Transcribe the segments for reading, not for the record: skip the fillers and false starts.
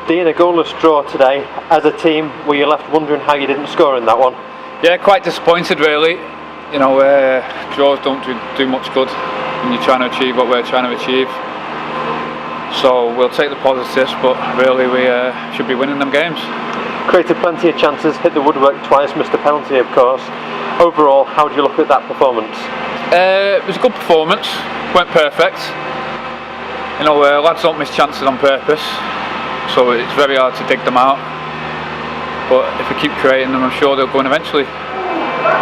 Dean, a goalless draw today. As a team, were you left wondering how you didn't score in that one? Yeah, quite disappointed really. You know, draws don't do much good when you're trying to achieve what we're trying to achieve. So we'll take the positives, but really we should be winning them games. Created plenty of chances, hit the woodwork twice, missed a penalty of course. Overall, how do you look at that performance? It was a good performance, weren't perfect. You know, lads don't miss chances on purpose, so it's very hard to dig them out. But if we keep creating them, I'm sure they'll go in eventually.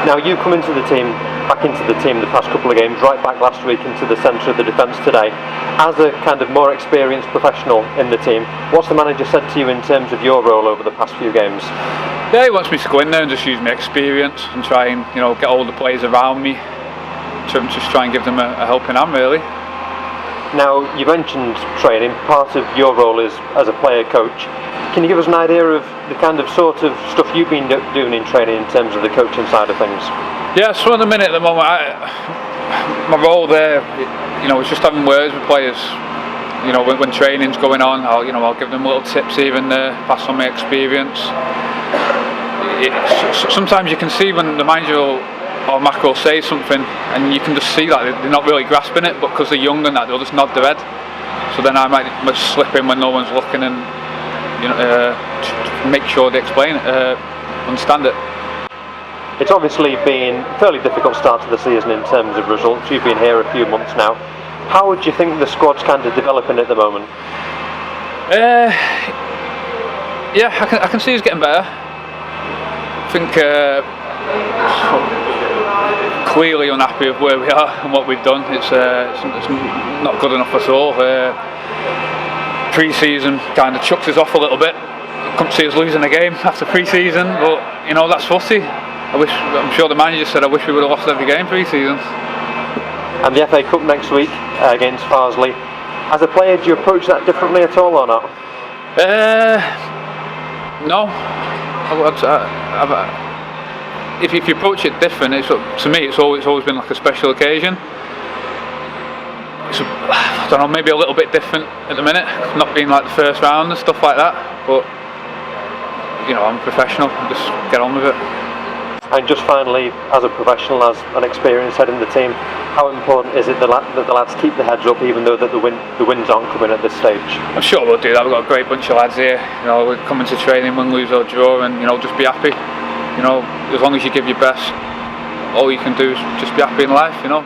Now you come into the team, back into the team the past couple of games, right back last week into the centre of the defence today. As a kind of more experienced professional in the team, what's the manager said to you in terms of your role over the past few games? Yeah, he wants me to go in there and just use my experience and try and, you know, get all the players around me to just try and give them a helping hand really. Now you mentioned training, part of your role is as a player coach. Can you give us an idea of the kind of sort of stuff you've been doing in training in terms of the coaching side of things? Yeah, so at the minute, at the moment, my role there, you know, is just having words with players. You know, when training's going on, I'll give them little tips, even pass on my experience. Sometimes you can see when the manager or Mac will say something, and you can just see that they're not really grasping it, but because they're young and that, they'll just nod their head. So then I might slip in when no one's looking and, you know, make sure they explain it, understand it. It's obviously been a fairly difficult start to the season in terms of results. You've been here a few months now. How would you think the squad's kind of developing at the moment? Yeah, I can see it's getting better. I think clearly unhappy with where we are and what we've done. It's not good enough at all. Pre-season kind of chucked us off a little bit. Couldn't see us losing a game after pre-season, but you know, that's footy. I'm sure the manager said I wish we would have lost every game pre-season. And the FA Cup next week against Farsley. As a player, do you approach that differently at all or not? No. If you approach it different, to me it's always been like a special occasion. I don't know, maybe a little bit different at the minute, not being like the first round and stuff like that. But you know, I'm a professional. Just get on with it. And just finally, as a professional, as an experienced head in the team, how important is it that the lads keep their heads up, even though that the wins aren't coming at this stage? I'm sure we'll do that. We've got a great bunch of lads here. You know, we're coming to training, win, lose or draw, and you know, just be happy. You know, as long as you give your best, all you can do is just be happy in life. You know,